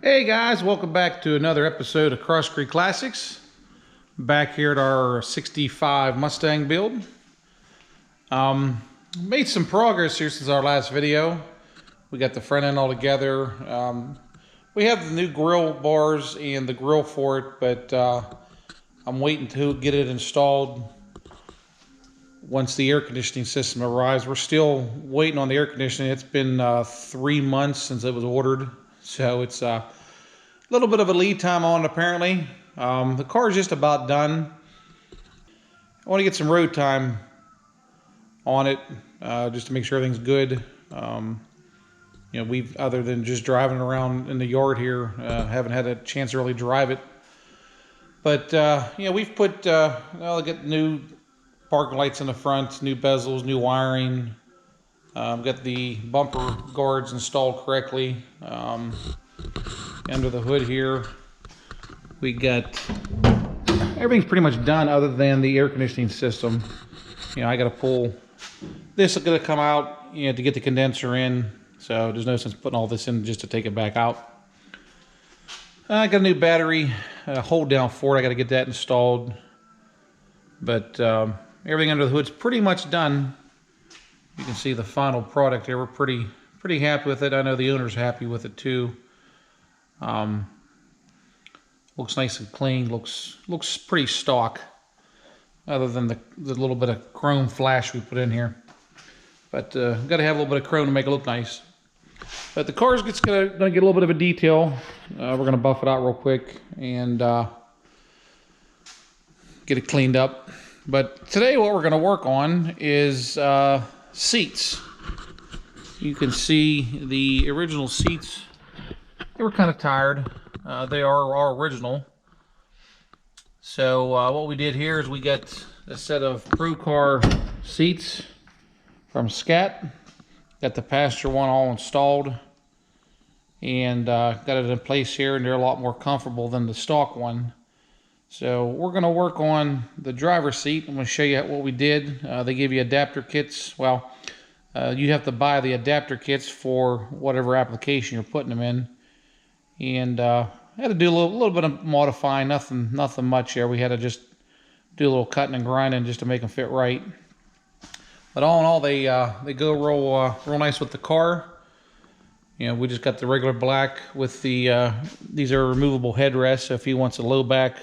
Hey guys, welcome back to another episode of Cross Creek Classics. Back here at our 65 Mustang build. Made some progress here since our last video. We got the front end all together. We have the new grill bars and the grill for it, but I'm waiting to get it installed once the air conditioning system arrives. We're still waiting on the air conditioning. It's been 3 months since it was ordered, so it's a little bit of a lead time on it apparently. The car is just about done. I want to get some road time on it just to make sure everything's good. You know, we've, other than just driving around in the yard here, haven't had a chance to really drive it. But you know, we've put well, got new parking lights in the front, new bezels, new wiring. Got the bumper guards installed correctly. Under the hood here, we got everything's pretty much done other than the air conditioning system. You know, I got to pull this is going to come out, you know, to get the condenser in. So there's no sense putting all this in just to take it back out. I got a new battery hold down for it. I got to get that installed. But everything under the hood's pretty much done. You can see the final product there. We're pretty happy with it. I know the owner's happy with it too. Looks nice and clean. Looks pretty stock, other than the little bit of chrome flash we put in here. But got to have a little bit of chrome to make it look nice. But the car's gonna get a little bit of a detail. We're gonna buff it out real quick and get it cleaned up. But today what we're gonna work on is seats. You can see the original seats. They were kind of tired. They are our original. So what we did here is we got a set of Procar seats from Scat. Got the passenger one all installed, and got it in place here, and they're a lot more comfortable than the stock one. So we're going to work on the driver's seat. I'm going to show you what we did. They give you adapter kits. Well, you have to buy the adapter kits for whatever application you're putting them in. And I had to do a little bit of modifying, nothing much here. We had to just do a little cutting and grinding just to make them fit right. But all in all, they go real nice with the car. You know, we just got the regular black with the these are removable headrests. So if he wants a low back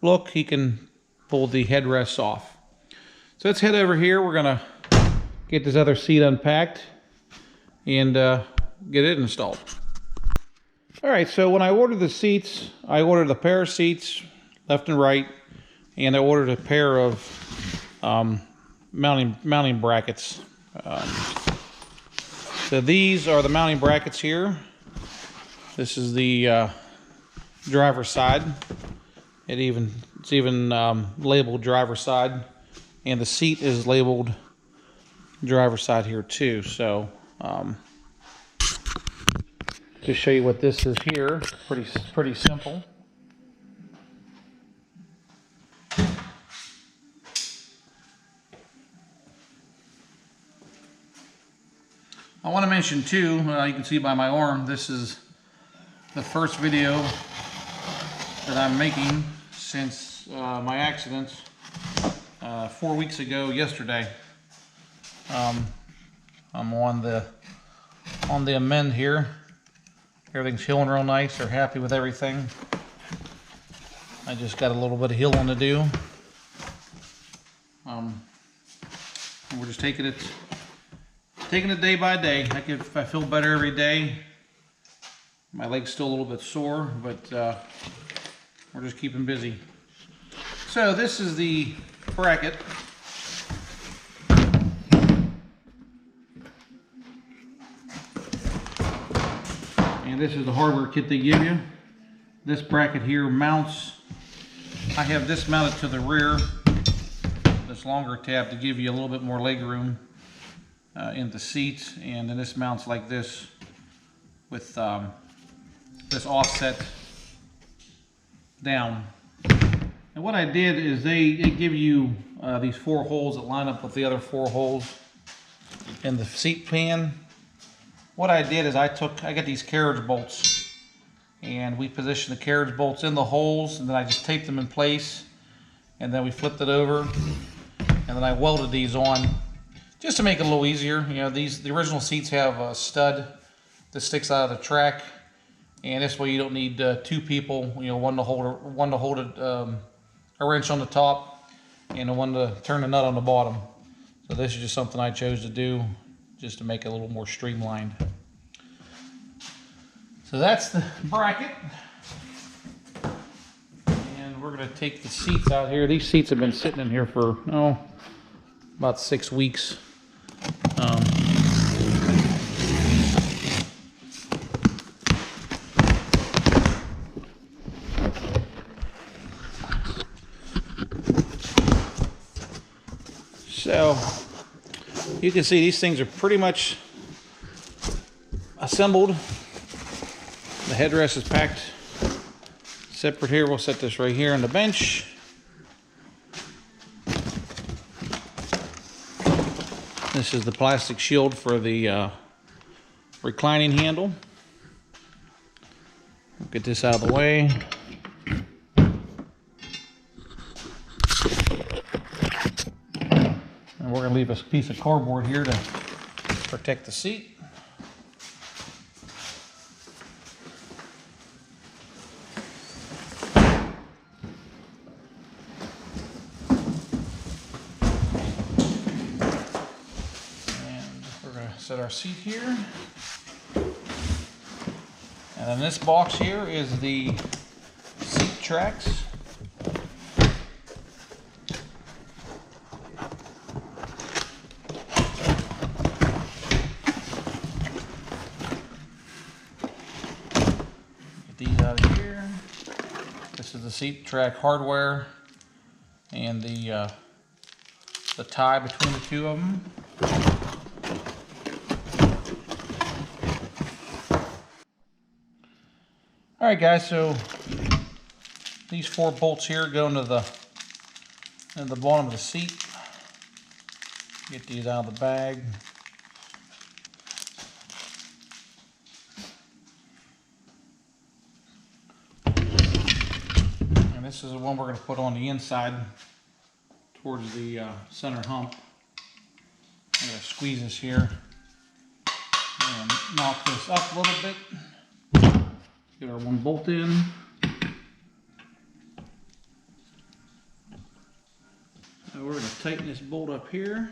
look, he can pull the headrests off. So let's head over here. We're gonna get this other seat unpacked and get it installed. All right, so when I ordered the seats, I ordered a pair of seats, left and right, and I ordered a pair of mounting brackets. So these are the mounting brackets here. This is the driver's side. It's even labeled driver's side, and the seat is labeled driver's side here too. So to show you what this is here, pretty simple. I want to mention too, you can see by my arm, this is the first video that I'm making since my accident 4 weeks ago yesterday. I'm on the amend here. Everything's healing real nice. They're happy with everything. I just got a little bit of healing to do. We're just taking it day by day. I feel better every day. My leg's still a little bit sore, but we're just keeping busy. So this is the bracket. And this is the hardware kit they give you. This bracket here mounts. I have this mounted to the rear, this longer tab to give you a little bit more leg room in the seat, and then this mounts like this with this offset down. And what I did is they give you these 4 holes that line up with the other 4 holes in the seat pan. What I did is I got these carriage bolts and we positioned the carriage bolts in the holes, and then I just taped them in place, and then we flipped it over, and then I welded these on just to make it a little easier. You know, the original seats have a stud that sticks out of the track, and this way you don't need two people. You know, one to hold a wrench on the top, and the one to turn the nut on the bottom. So this is just something I chose to do just to make it a little more streamlined. So that's the bracket. And we're going to take the seats out here. These seats have been sitting in here for, about 6 weeks. So you can see these things are pretty much assembled. The headrest is packed separate here. We'll set this right here on the bench. This is the plastic shield for the reclining handle. We'll get this out of the way. And we're going to leave a piece of cardboard here to protect the seat. Set our seat here, and then this box here is the seat tracks. Get these out of here. This is the seat track hardware and the tie between the two of them. Alright guys, so these 4 bolts here go into the bottom of the seat. Get these out of the bag. And this is the one we're going to put on the inside towards the center hump. I'm going to squeeze this here and knock this up a little bit. Get our 1 bolt in. Now we're going to tighten this bolt up here.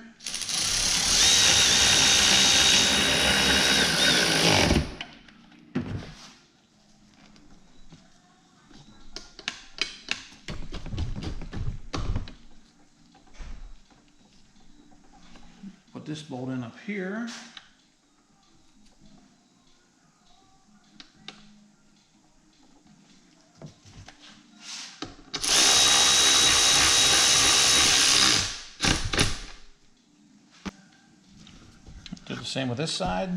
Put this bolt in up here. Do the same with this side.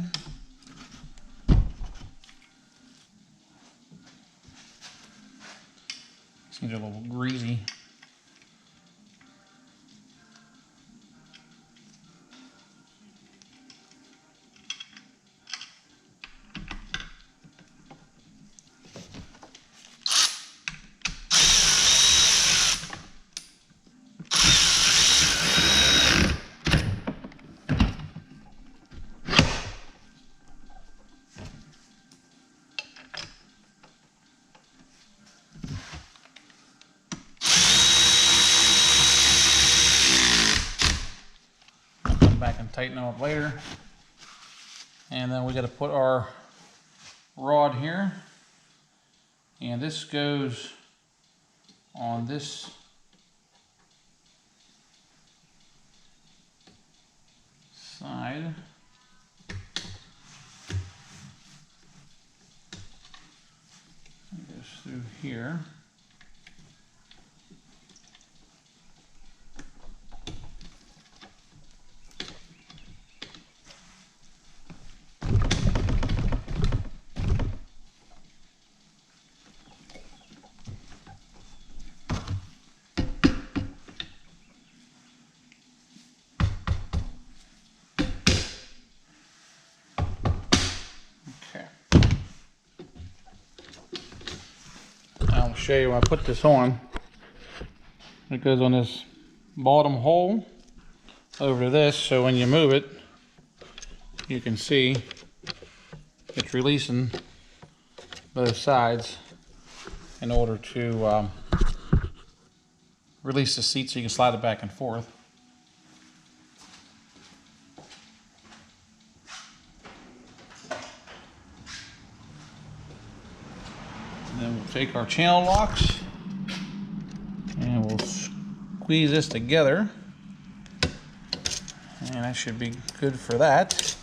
Seems a little greasy. Back and tighten them up later. And then we got to put our rod here, and this goes on this side. It goes through here. I'll show you when I put this on. It goes on this bottom hole over to this, so when you move it, you can see it's releasing both sides in order to release the seat so you can slide it back and forth. And then we'll take our channel locks and we'll squeeze this together, and that should be good for that.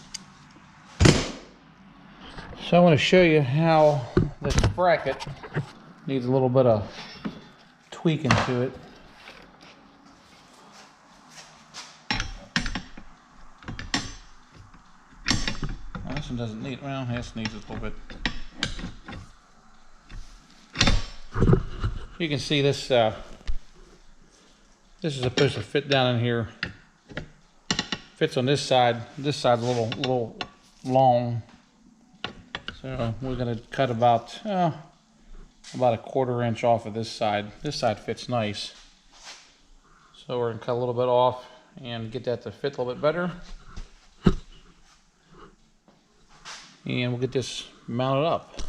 So I want to show you how this bracket needs a little bit of tweaking to it. Well, this one doesn't need, well, this needs a little bit. You can see this, this is supposed to fit down in here. Fits on this side. This side's a little long. So we're going to cut about a 1/4 inch off of this side. This side fits nice. So we're going to cut a little bit off and get that to fit a little bit better. And we'll get this mounted up.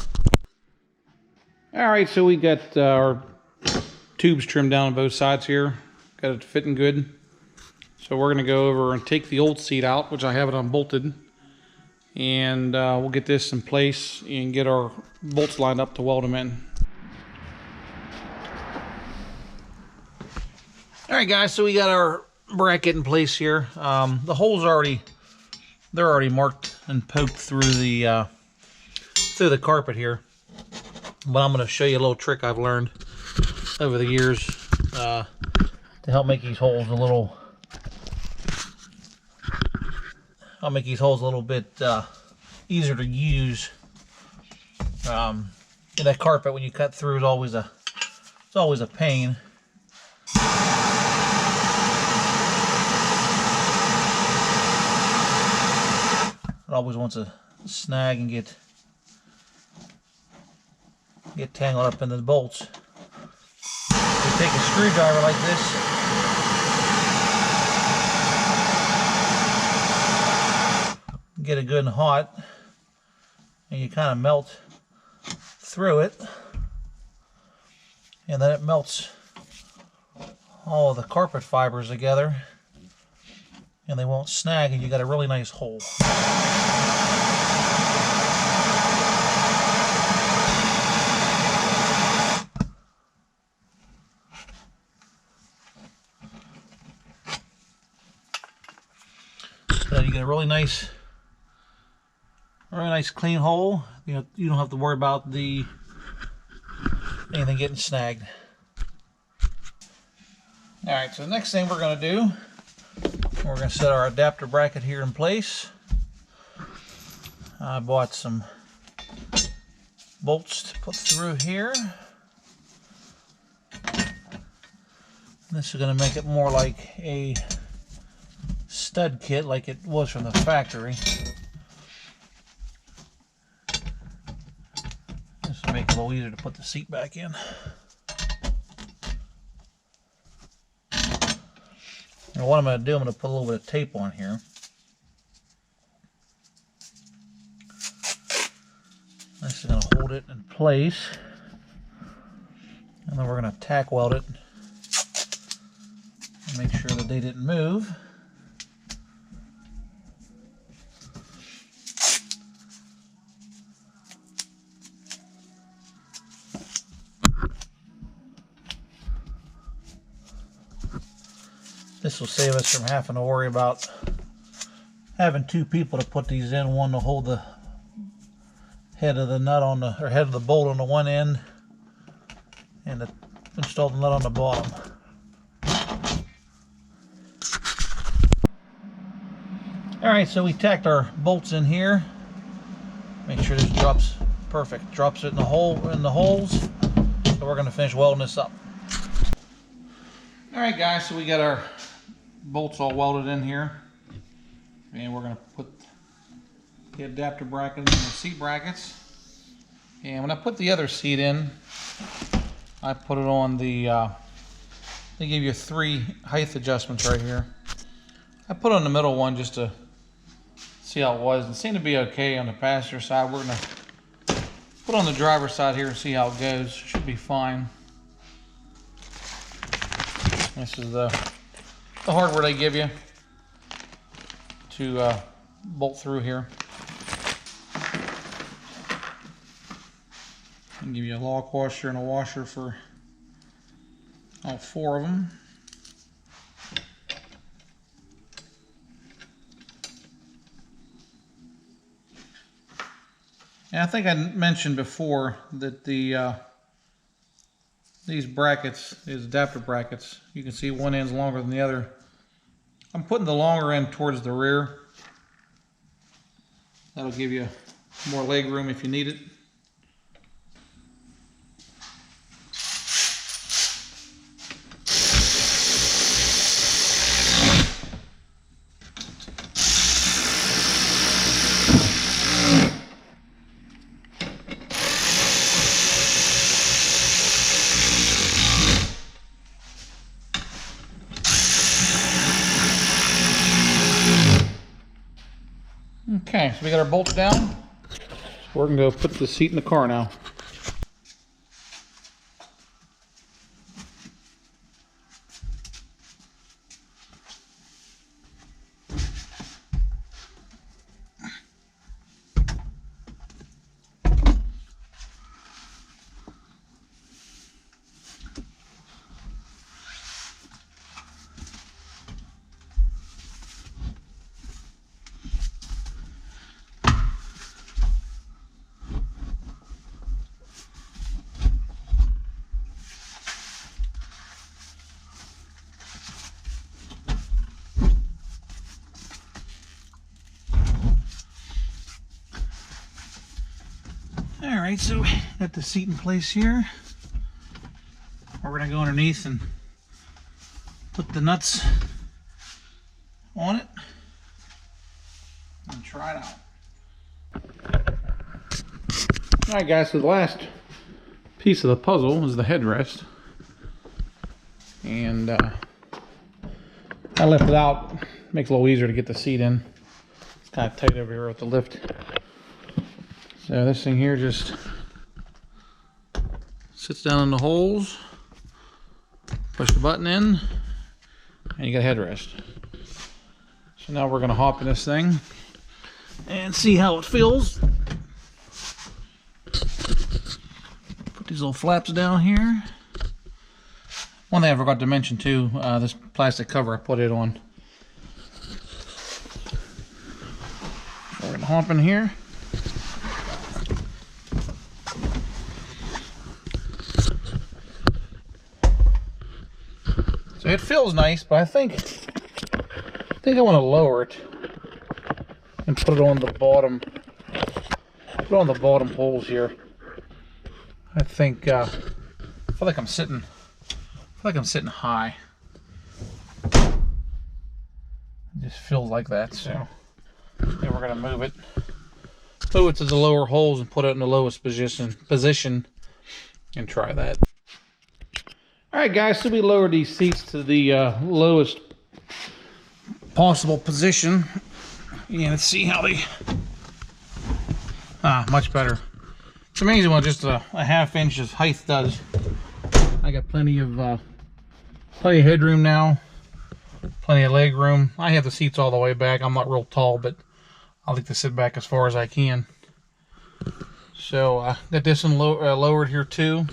Alright, so we got our tubes trimmed down on both sides here. Got it fitting good. So we're going to go over and take the old seat out, which I have it unbolted. And we'll get this in place and get our bolts lined up to weld them in. Alright guys, so we got our bracket in place here. The holes they're already marked and poked through the carpet here. But I'm going to show you a little trick I've learned over the years to help make these holes a little. I'll make these holes a little bit easier to use. That carpet, when you cut through, is always a pain. It always wants to snag and get tangled up in the bolts. You take a screwdriver like this. Get it good and hot, and you kind of melt through it, and then it melts all of the carpet fibers together, and they won't snag, and you got a really nice hole. So you get a really nice clean hole. You don't have to worry about anything getting snagged. Alright, so the next thing we're going to do, we're going to set our adapter bracket here in place. I bought some bolts to put through here. This is going to make it more like a stud kit like it was from the factory. This will make it a little easier to put the seat back in. Now what I'm going to do, I'm going to put a little bit of tape on here. This is going to hold it in place. And then we're going to tack weld it and make sure that they didn't move. This will save us from having to worry about having two people to put these in, one to hold the head of the nut on the, or head of the bolt on the one end, and to install the nut on the bottom. Alright, so we tacked our bolts in here. Make sure this drops perfect. Drops it in the holes. So we're going to finish welding this up. Alright guys, so we got our bolts all welded in here. And we're going to put the adapter bracket in the seat brackets. And when I put the other seat in, I put it on the, they give you 3 height adjustments right here. I put on the middle one just to see how it was. It seemed to be okay on the passenger side. We're going to put on the driver's side here and see how it goes. Should be fine. This is the hardware they give you to bolt through here. And give you a lock washer and a washer for all 4 of them. And I think I mentioned before that the these brackets, these adapter brackets, you can see one end's longer than the other. I'm putting the longer end towards the rear. That'll give you more leg room if you need it. Okay, so we got our bolts down. So we're going to go put the seat in the car now. Alright, so got the seat in place here. We're going to go underneath and put the nuts on it and try it out. Alright guys, so the last piece of the puzzle is the headrest. And I left it out. Makes it a little easier to get the seat in. It's kind of tight over here with the lift. So this thing here just sits down in the holes, push the button in, and you got a headrest. So now we're going to hop in this thing and see how it feels. Put these little flaps down here. One thing I forgot to mention too, this plastic cover I put it on. So we're going to hop in here. So it feels nice, but I think I want to lower it and put it on the bottom. Put it on the bottom holes here. I think I feel like I'm sitting high. It just feels like that. So then we're gonna move it to the lower holes and put it in the lowest position and try that. Alright guys, so we lowered these seats to the lowest possible position. And let's see how they... much better. It's amazing what just a ½ inch of height does. I got plenty of headroom now. Plenty of leg room. I have the seats all the way back. I'm not real tall, but I like to sit back as far as I can. So got this one lowered here too.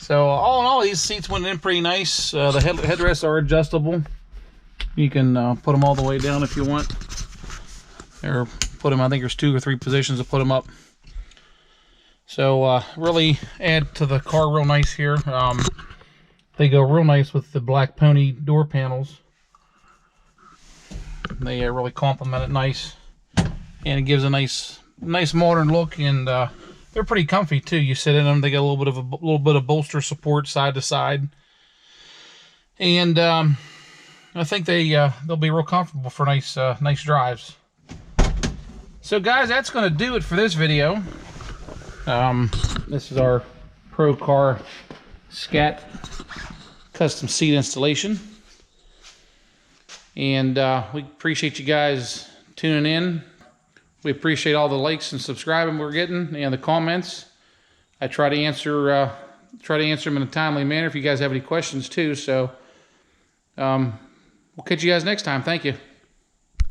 So all in all, these seats went in pretty nice. The headrests are adjustable. You can put them all the way down if you want, or put them. I think there's 2 or 3 positions to put them up. So really add to the car real nice here. They go real nice with the Black Pony door panels. They really complement it nice, and it gives a nice modern look. And they're pretty comfy too. You sit in them, they get a little bit of bolster support side to side, and I think they'll be real comfortable for nice drives. So guys, that's going to do it for this video. This is our Procar Scat custom seat installation. And we appreciate you guys tuning in. We appreciate all the likes and subscribing we're getting and the comments. I try to answer them in a timely manner if you guys have any questions too. So we'll catch you guys next time. Thank you.